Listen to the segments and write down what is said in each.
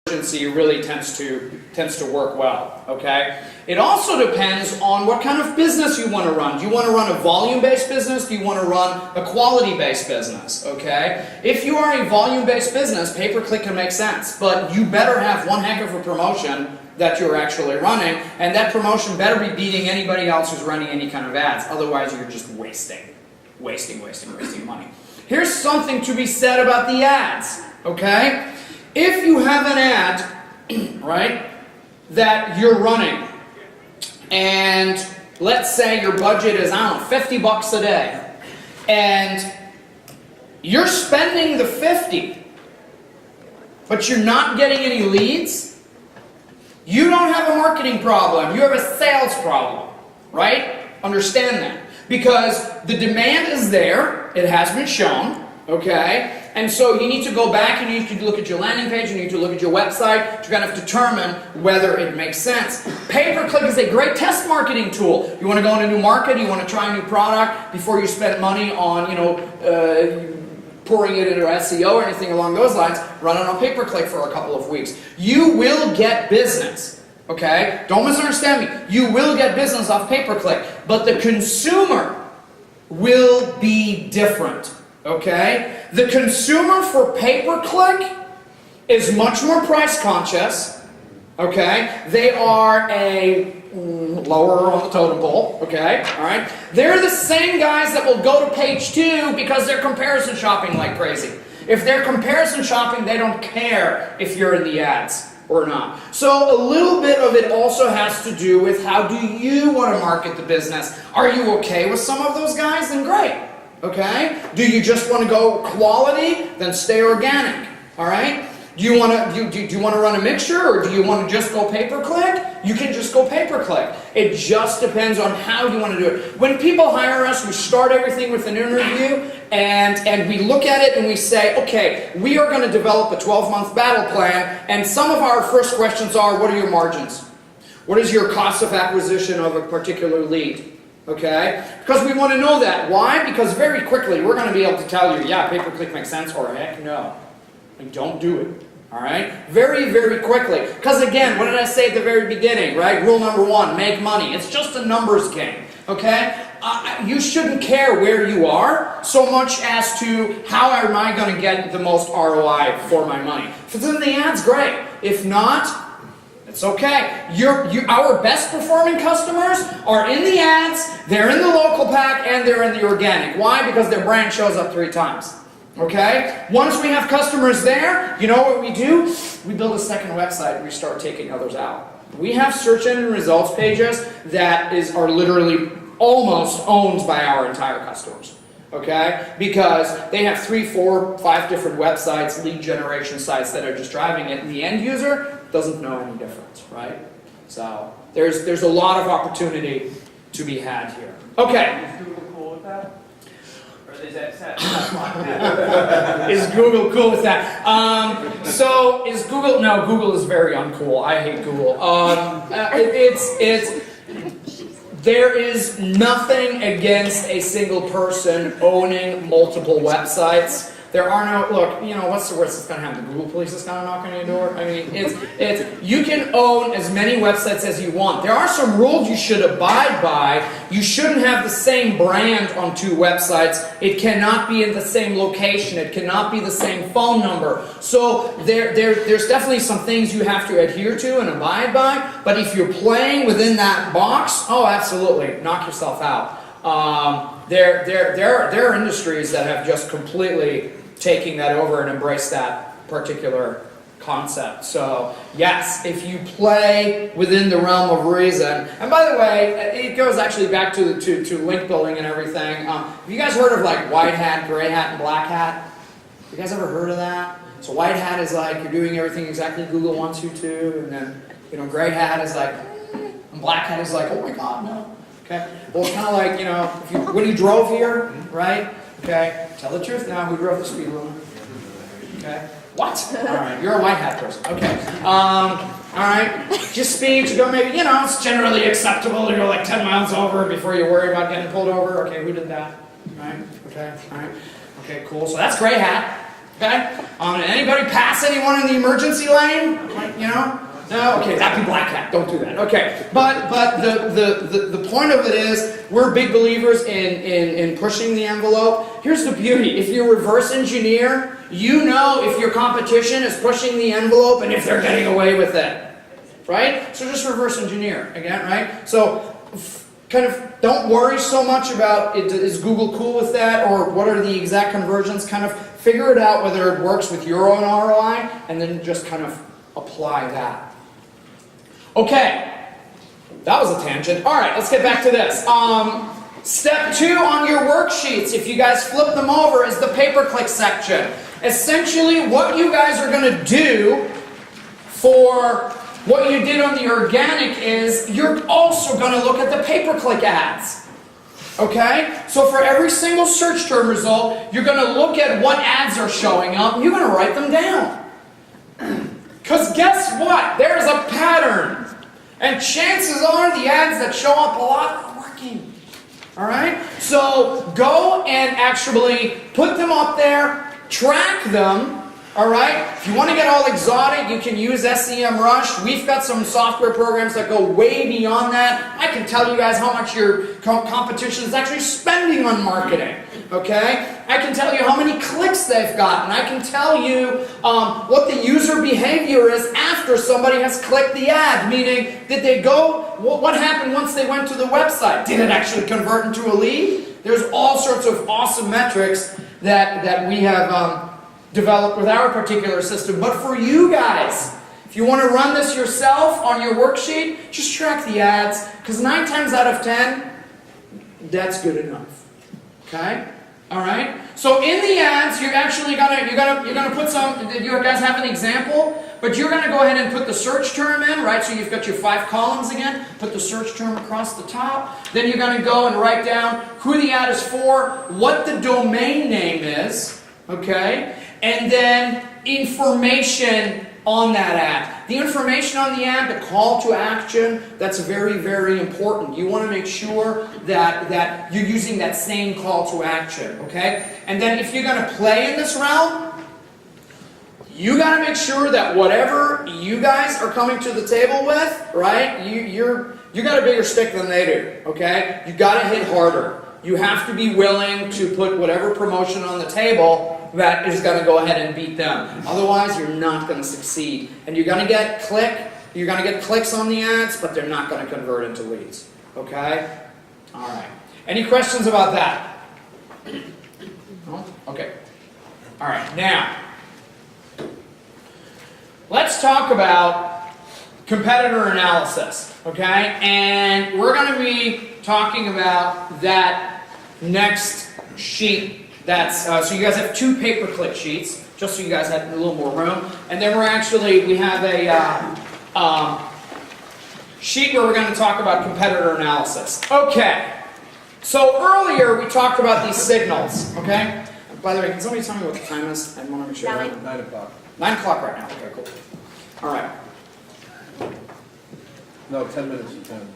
urgency really tends to work well, okay? It also depends on what kind of business you want to run. Do you want to run a volume-based business? Do you want to run a quality-based business, okay? If you are a volume-based business, pay-per-click can make sense, but you better have one heck of a promotion that you're actually running, and that promotion better be beating anybody else who's running any kind of ads. Otherwise, you're just wasting money. Here's something to be said about the ads, okay? If you have an ad, right, that you're running, and let's say your budget is, I don't know, 50 bucks a day, and you're spending the 50, but you're not getting any leads, you don't have a marketing problem, you have a sales problem, right? Understand that. Because the demand is there, it has been shown, okay? And so you need to go back and you need to look at your landing page, you need to look at your website to kind of determine whether it makes sense. Pay-per-click is a great test marketing tool. You want to go in a new market, you want to try a new product before you spend money on, pouring it into SEO or anything along those lines, run it on pay-per-click for a couple of weeks. You will get business, okay? Don't misunderstand me. You will get business off pay-per-click, but the consumer will be different, okay? The consumer for pay-per-click is much more price conscious, okay? They are lower on the totem pole, okay? All right? They're the same guys that will go to page 2 because they're comparison shopping like crazy. If they're comparison shopping, they don't care if you're in the ads or not. So a little bit of it also has to do with how do you want to market the business. Are you okay with some of those guys? Then great, okay? Do you just want to go quality? Then stay organic, all right? Do you want to run a mixture, or do you want to just go pay-per-click? You can just go pay-per-click. It just depends on how you want to do it. When people hire us, we start everything with an interview, and we look at it and we say, okay, we are going to develop a 12-month battle plan, and some of our first questions are, what are your margins? What is your cost of acquisition of a particular lead? Okay? Because we want to know that. Why? Because very quickly we're going to be able to tell you, yeah, pay-per-click makes sense, or heck no. And don't do it. All right? Very, very quickly. Because again, what did I say at the very beginning, right? Rule number 1, make money. It's just a numbers game. Okay? You shouldn't care where you are so much as to how am I going to get the most ROI for my money. If it's in the ads, great. If not, it's okay. Our best performing customers are in the ads, they're in the local pack, and they're in the organic. Why? Because their brand shows up 3 times. Okay? Once we have customers there, you know what we do? We build a second website and we start taking others out. We have search engine results pages that are literally almost owned by our entire customers. Okay? Because they have 3, 4, 5 different websites, lead generation sites that are just driving it, and the end user doesn't know any difference, right? So there's a lot of opportunity to be had here. Okay. Is Google cool with that? Is Google cool with that? So is Google? No, Google is very uncool. I hate Google. There is nothing against a single person owning multiple websites. There are no, look, what's the worst that's going to happen? The Google police is going to knock on your door? I mean, you can own as many websites as you want. There are some rules you should abide by. You shouldn't have the same brand on 2 websites. It cannot be in the same location. It cannot be the same phone number. So there's definitely some things you have to adhere to and abide by. But if you're playing within that box, oh, absolutely, knock yourself out. There are industries that have just completely taken that over and embraced that particular concept. So yes, if you play within the realm of reason, and by the way, it goes actually back to link building and everything. Have you guys heard of like white hat, gray hat, and black hat? You guys ever heard of that? So white hat is like you're doing everything exactly Google wants you to, and then gray hat is like, and black hat is like, oh my God, no. Okay. Well, it's kind of like, when you drove here, right? Okay. Tell the truth now. Who drove the speed limit? Okay. What? All right. You're a white hat person. Okay. All right. Just speed to go maybe, it's generally acceptable to go like 10 miles over before you worry about getting pulled over. Okay. Who did that? All right. Okay. All right. Okay, cool. So that's gray hat. Okay? Anybody pass anyone in the emergency lane? Like, you know? No? Okay, that'd be black hat. Don't do that. Okay. But the point of it is, we're big believers in pushing the envelope. Here's the beauty. If you reverse engineer, you know if your competition is pushing the envelope and if they're getting away with it. Right? So just reverse engineer again, right? So kind of don't worry so much about is Google cool with that or what are the exact conversions. Kind of figure it out whether it works with your own ROI and then just kind of apply that. Okay, that was a tangent. All right, let's get back to this. Step 2 on your worksheets, if you guys flip them over, is the pay-per-click section. Essentially, what you guys are going to do for what you did on the organic is you're also going to look at the pay-per-click ads. Okay? So for every single search term result, you're going to look at what ads are showing up, and you're going to write them down. Because guess what? There's a pattern. And chances are the ads that show up a lot are working. Alright? So go and actually put them up there, track them. Alright? If you want to get all exotic, you can use SEMrush. We've got some software programs that go way beyond that. I can tell you guys how much your competition is actually spending on marketing. Okay? I can tell you how many clicks they've gotten. I can tell you what the user behavior is after somebody has clicked the ad. Meaning, did they go? What happened once they went to the website? Did it actually convert into a lead? There's all sorts of awesome metrics that we have developed with our particular system. But for you guys, if you want to run this yourself on your worksheet, just track the ads. Because 9 times out of 10, that's good enough. Okay? All right. So in the ads, you're actually gonna put some. You guys have an example, but you're gonna go ahead and put the search term in, right? So you've got your 5 columns again. Put the search term across the top. Then you're gonna go and write down who the ad is for, what the domain name is, okay, and then information on that ad. The information on the ad, the call to action, that's very, very important. You want to make sure that you're using that same call to action, okay? And then if you're going to play in this realm, you got to make sure that whatever you guys are coming to the table with, right, you got a bigger stick than they do, okay? You got to hit harder. You have to be willing to put whatever promotion on the table that is going to go ahead and beat them. Otherwise, you're not going to succeed. And you're going to get clicks on the ads, but they're not going to convert into leads. Okay? All right. Any questions about that? No? Okay. All right. Now, let's talk about competitor analysis. Okay? And we're going to be talking about that next sheet. That's so you guys have 2 pay-per-click sheets, just so you guys have a little more room. And then we have a sheet where we're going to talk about competitor analysis. Okay. So earlier we talked about these signals. Okay. By the way, can somebody tell me what the time is? I want to make sure. 9 o'clock. 9 o'clock right now. Okay, cool. All right. No, 10 minutes to 10.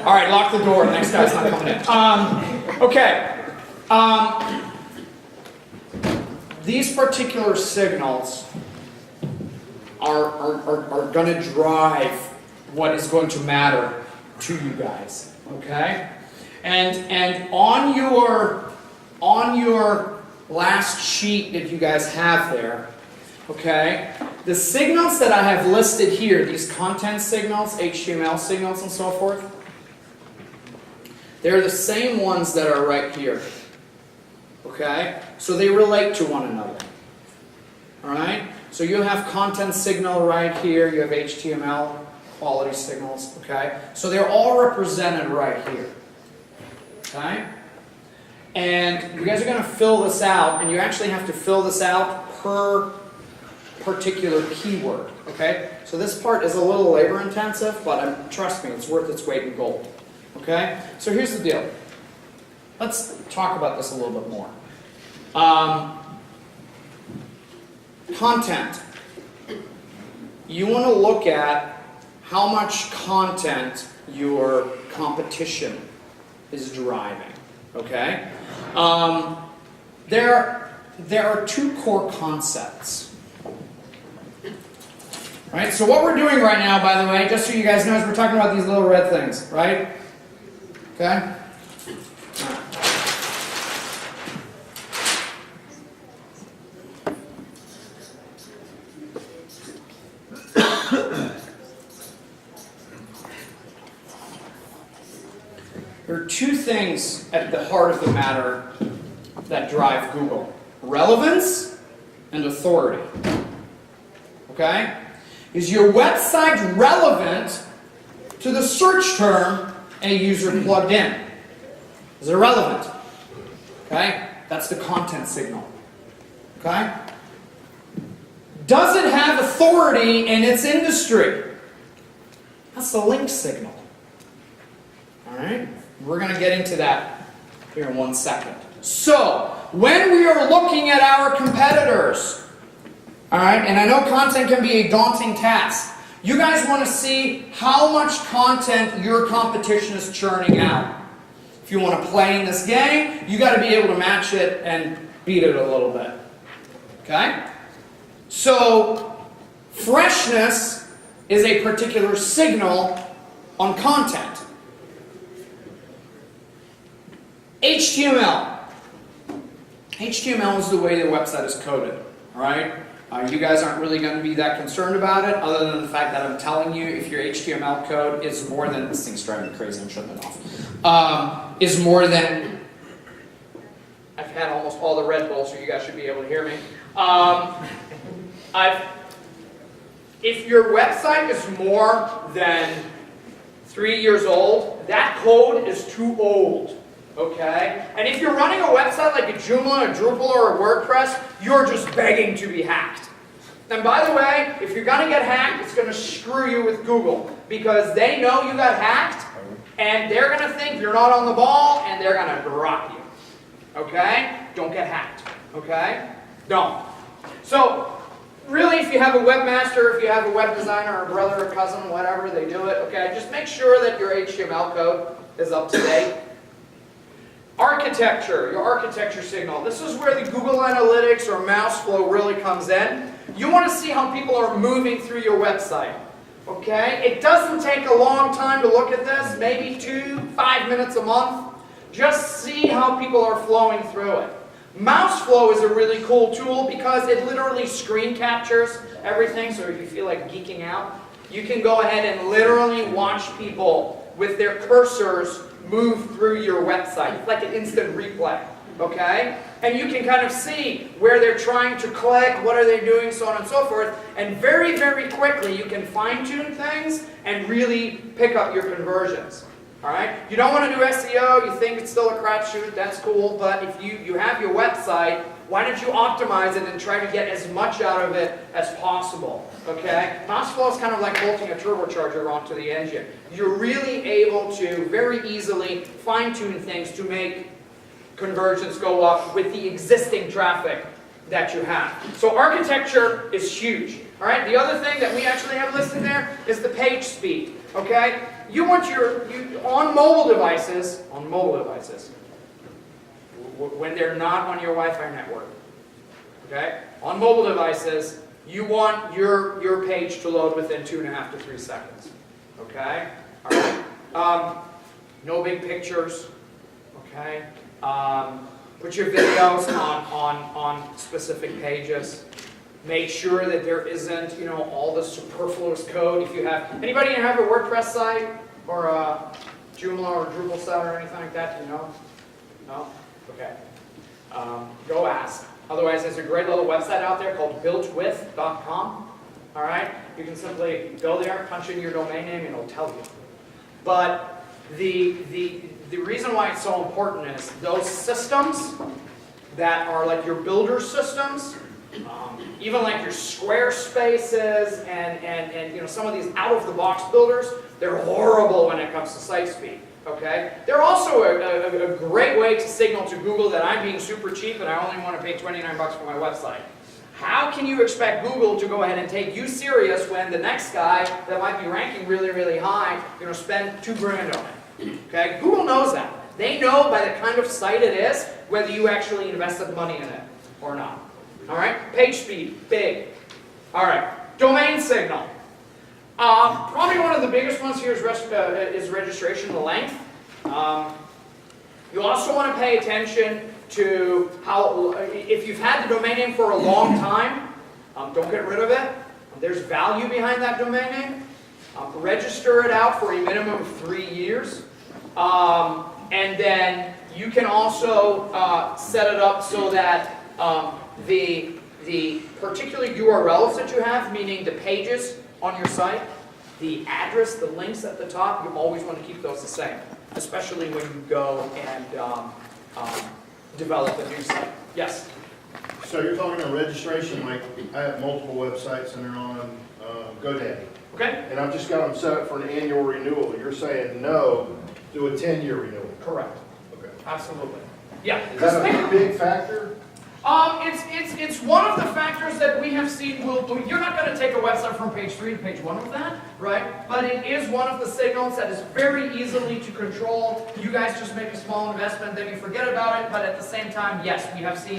All right, lock the door. The next guy's not coming in. Okay. These particular signals are going to drive what is going to matter to you guys. Okay. And on your last sheet that you guys have there, okay, the signals that I have listed here, these content signals, HTML signals and so forth, they're the same ones that are right here. Okay? So they relate to one another. Alright? So you have content signal right here, you have HTML quality signals, okay? So they're all represented right here. Okay? And you guys are going to fill this out, and you actually have to fill this out per particular keyword, okay? So this part is a little labor intensive, but trust me, it's worth its weight in gold, okay? So here's the deal. Let's talk about this a little bit more. Content. You want to look at how much content your competition is driving, okay? there are two core concepts. Right? So what we're doing right now, by the way, just so you guys know, is we're talking about these little red things, right? Okay? There are two things at the heart of the matter that drive Google. Relevance and authority. Okay? Is your website relevant to the search term a user plugged in? Is it relevant? Okay? That's the content signal. Okay? Does it have authority in its industry? That's the link signal. Alright? We're going to get into that here in 1 second. So, when we are looking at our competitors, alright, and I know content can be a daunting task, you guys want to see how much content your competition is churning out. If you want to play in this game, you got to be able to match it and beat it a little bit. Okay? So, freshness is a particular signal on content. HTML. HTML is the way the website is coded. Alright? You guys aren't really going to be that concerned about it, other than the fact that I'm telling you, if your HTML code is more than... This thing's driving me crazy, I'm shutting it off. Is more than... I've had almost all the Red Bull, so you guys should be able to hear me. If your website is more than 3 years old, that code is too old. Okay? And if you're running a website like a Joomla, a Drupal, or a WordPress, you're just begging to be hacked. And by the way, if you're going to get hacked, it's going to screw you with Google. Because they know you got hacked, and they're going to think you're not on the ball, and they're going to drop you. Okay? Don't get hacked. Okay? Don't. So, really, if you have a webmaster, if you have a web designer, or a brother, or cousin, whatever, they do it. Okay? Just make sure that your HTML code is up to date. Architecture, your architecture signal. This is where the Google Analytics or mouse flow really comes in. You want to see how people are moving through your website. Okay? It doesn't take a long time to look at this, maybe 5 minutes a month. Just see how people are flowing through it. Mouse flow is a really cool tool because it literally screen captures everything, so if you feel like geeking out, you can go ahead and literally watch people with their cursors move through your website. It's like an instant replay, okay? And you can kind of see where they're trying to click, what are they doing, so on and so forth. And very, very quickly, you can fine-tune things and really pick up your conversions, all right? You don't want to do SEO, you think it's still a crapshoot, that's cool, but if you have your website, why don't you optimize it and try to get as much out of it as possible, okay? Mouse flow is kind of like bolting a turbocharger onto the engine. You're really able to very easily fine-tune things to make conversions go up with the existing traffic that you have. So architecture is huge, all right? The other thing that we actually have listed there is the page speed, okay? You want on mobile devices, when they're not on your Wi-Fi network, okay? On mobile devices, you want your page to load within 2.5 to 3 seconds, okay? All right. No big pictures, okay? Put your videos on specific pages. Make sure that there isn't, all the superfluous code. If you have anybody have a WordPress site or a Joomla or Drupal site or anything like that, No? Okay. Go ask. Otherwise, there's a great little website out there called builtwith.com. All right? You can simply go there, punch in your domain name, and it'll tell you. But the reason why it's so important is those systems that are like your builder systems, even like your Squarespaces and some of these out-of-the-box builders, they're horrible when it comes to site speed. Okay? They're also a great way to signal to Google that I'm being super cheap and I only want to pay 29 bucks for my website. How can you expect Google to go ahead and take you serious when the next guy that might be ranking really, really high, spend $2 grand on it? Okay? Google knows that. They know by the kind of site it is, whether you actually invested money in it or not. All right, page speed, big. All right, domain signal. Probably one of the biggest ones here is registration, the length. You also want to pay attention to how, if you've had the domain name for a long time, don't get rid of it. There's value behind that domain name. Register it out for a minimum of 3 years. And then you can also set it up so that the particular URLs that you have, meaning the pages on your site, the address, the links at the top, you always want to keep those the same, especially when you go and develop a new site. Yes? So you're talking about registration, like I have multiple websites and they're on GoDaddy. Okay? And I've just got them set up for an annual renewal. You're saying no to a 10-year renewal. Correct. Okay. Absolutely. Yeah. Is that a big factor? It's one of the factors that we have seen. You're not going to take a website from page 3 to page 1 with that, right? But it is one of the signals that is very easily to control. You guys just make a small investment, then you forget about it. But at the same time, yes, we have seen